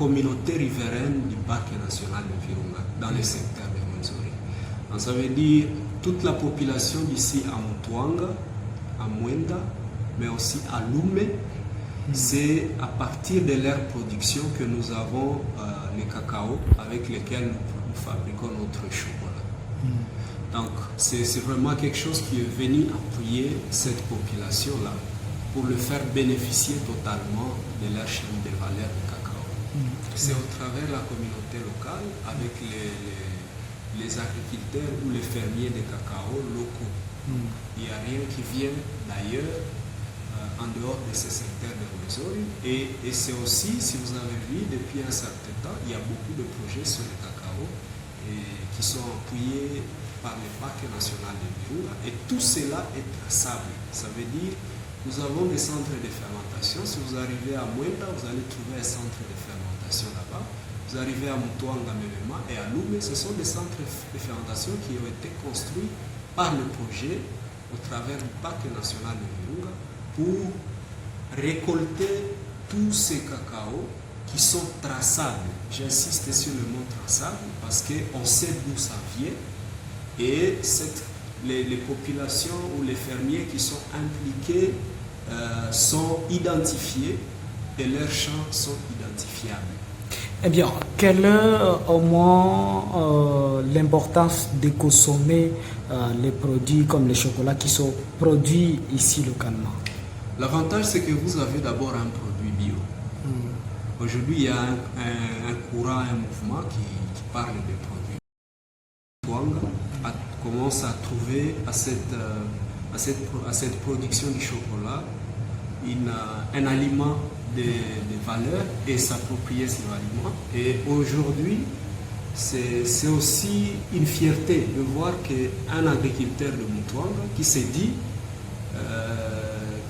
communauté riveraine du parc national de Virunga, dans le secteur de Rwenzori. Donc ça veut dire toute la population d'ici à Mutwanga, à Mwenda, mais aussi à Lumé. C'est à partir de leur production que nous avons les cacao avec lesquels nous fabriquons notre chocolat. Donc c'est vraiment quelque chose qui est venu appuyer cette population-là pour le faire bénéficier totalement de leur chaîne de valeur du cacao. C'est au travers de la communauté locale avec les agriculteurs ou les fermiers de cacao locaux. Il n'y a rien qui vient d'ailleurs en dehors de ce secteur de Rwenzori. Et c'est aussi, si vous avez vu, depuis un certain temps, il y a beaucoup de projets sur le cacao qui sont appuyés par le parc national de Virunga. Et tout cela est traçable. Ça veut dire nous avons des centres de fermentation. Si vous arrivez à Mwenda, vous allez trouver un centre de fermentation là-bas. Vous arrivez à Mutwanga Memema et à Lumé, ce sont des centres de fermentation qui ont été construits par le projet au travers du parc national de Virunga pour récolter tous ces cacao qui sont traçables. J'insiste sur le mot traçable parce qu'on sait d'où ça vient et les populations ou les fermiers qui sont impliqués sont identifiés et leurs champs sont identifiables. Eh bien, quelle est au moins l'importance de consommer les produits comme le chocolat qui sont produits ici localement? L'avantage, c'est que vous avez d'abord un produit bio. Aujourd'hui, il y a un courant, un mouvement qui parle des produits. Twanga commence à trouver à cette production du chocolat un aliment de valeur et s'approprier cet aliment. Et aujourd'hui, c'est aussi une fierté de voir qu'un agriculteur de Mutwanga qui s'est dit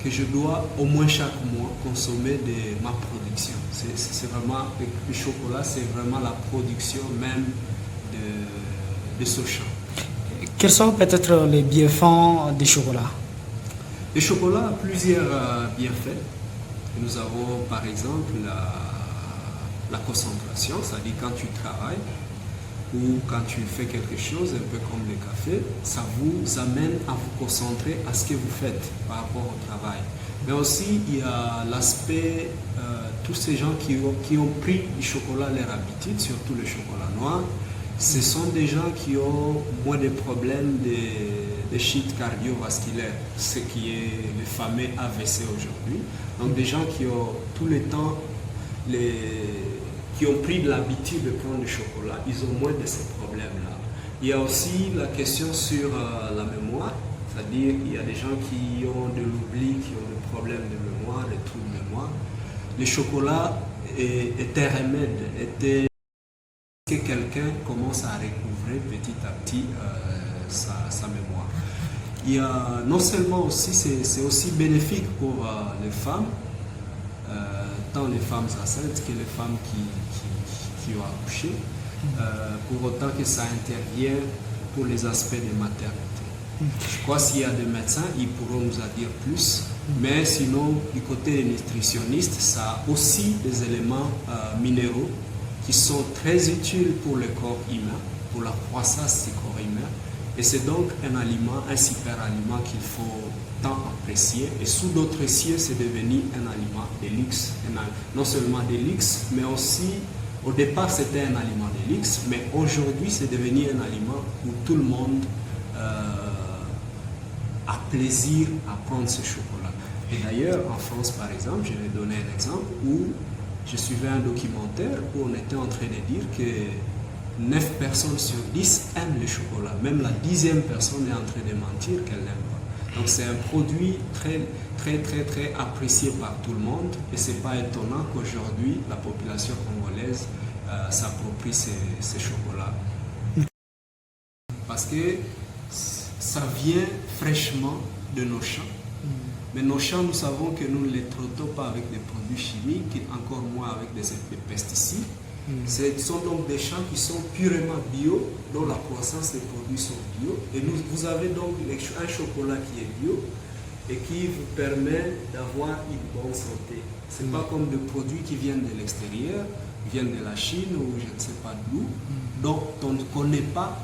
que je dois au moins chaque mois consommer de ma production. C'est vraiment, le chocolat, c'est vraiment la production même de ce champ. Quels sont peut-être les bienfaits du chocolat? Le chocolat a plusieurs bienfaits. Nous avons par exemple la concentration, c'est-à-dire quand tu travailles ou quand tu fais quelque chose, un peu comme le café, ça vous amène à vous concentrer à ce que vous faites par rapport au travail. Mais aussi, il y a l'aspect, tous ces gens qui ont pris du chocolat à leur habitude, surtout le chocolat noir, ce sont des gens qui ont moins de problèmes de chute cardiovasculaire, ce qui est le fameux AVC aujourd'hui. Donc des gens qui ont tout le temps, qui ont pris de l'habitude de prendre du chocolat, ils ont moins de ces problèmes-là. Il y a aussi la question sur la mémoire, c'est-à-dire il y a des gens qui ont de l'oubli, qui ont des problèmes de mémoire, des troubles de mémoire. Le chocolat est un remède, que quelqu'un commence à recouvrer petit à petit sa mémoire. Il y a, non seulement aussi, c'est aussi bénéfique pour les femmes, tant les femmes enceintes que les femmes qui ont accouché, pour autant que ça intervient pour les aspects de maternité. Je crois s'il y a des médecins, ils pourront nous en dire plus, mais sinon, du côté des nutritionnistes, ça a aussi des éléments minéraux qui sont très utiles pour le corps humain, pour la croissance du corps humain. Et c'est donc un aliment, un super aliment qu'il faut tant apprécier. Et sous d'autres cieux, c'est devenu un aliment de luxe. Non seulement de luxe, mais aussi, au départ, c'était un aliment de luxe, mais aujourd'hui, c'est devenu un aliment où tout le monde a plaisir à prendre ce chocolat. Et d'ailleurs, en France, par exemple, je vais donner un exemple où je suivais un documentaire où on était en train de dire que 9 personnes sur 10 aiment le chocolat. Même la 10e personne est en train de mentir qu'elle n'aime pas. Donc c'est un produit très apprécié par tout le monde et ce n'est pas étonnant qu'aujourd'hui la population congolaise s'approprie ces chocolats. Parce que ça vient fraîchement de nos champs. Mais nos champs, nous savons que nous ne les traitons pas avec des produits chimiques, encore moins avec des pesticides. Ce sont donc des champs qui sont purement bio, dont la croissance des produits sont bio. Et vous avez donc un chocolat qui est bio et qui vous permet d'avoir une bonne santé. Ce n'est pas comme des produits qui viennent de l'extérieur viennent de la Chine ou je ne sais pas d'où. Donc on ne connaît pas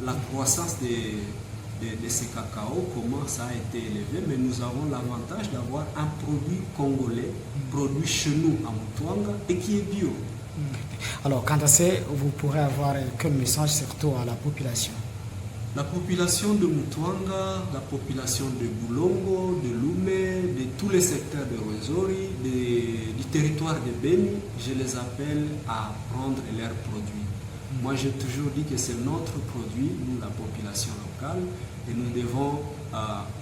la croissance de ces cacao, comment ça a été élevé, mais nous avons l'avantage d'avoir un produit congolais, produit chez nous à Mutuanga et qui est bio. Alors, quant à ça, vous pourrez avoir quel message surtout à la population? La population de Mutuanga, la population de Boulongo, de Lumé, de tous les secteurs de Rwenzori, du territoire de Beni, je les appelle à prendre leurs produits. Moi, j'ai toujours dit que c'est notre produit, nous, la population locale, et nous devons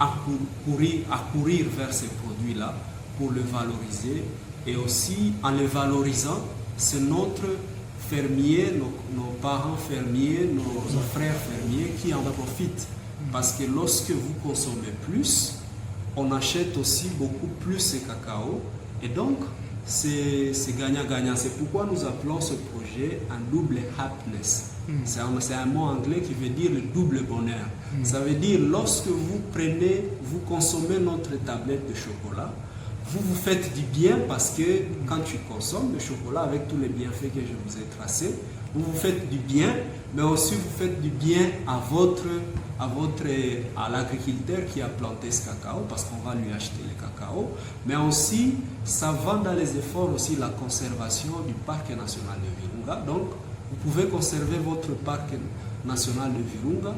accourir vers ces produits-là pour le valoriser. Et aussi, en le valorisant, c'est notre fermiers, nos parents fermiers, nos frères fermiers qui en profitent. Parce que lorsque vous consommez plus, on achète aussi beaucoup plus ce cacao. Et donc, c'est gagnant-gagnant. C'est pourquoi nous appelons ce projet un double happiness. C'est un mot anglais qui veut dire le double bonheur. Ça veut dire lorsque vous consommez notre tablette de chocolat, vous vous faites du bien parce que quand tu consommes le chocolat avec tous les bienfaits que je vous ai tracés, vous vous faites du bien, mais aussi vous faites du bien à l'agriculteur qui a planté ce cacao parce qu'on va lui acheter le cacao, mais aussi ça va dans les efforts aussi la conservation du parc national de Virunga. Donc vous pouvez conserver votre parc national de Virunga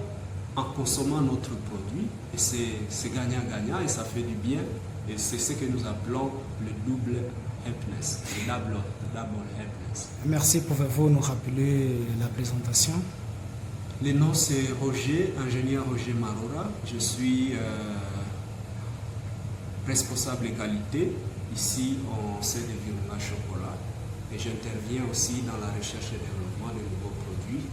en consommant notre produit et c'est gagnant-gagnant et ça fait du bien. Et c'est ce que nous appelons le double happiness, le double happiness. Merci, pouvez-vous nous rappeler la présentation? Le nom c'est Roger, ingénieur Roger Marora. Je suis responsable qualité ici au sein de Virunga Chocolat et j'interviens aussi dans la recherche et développement de nouveaux produits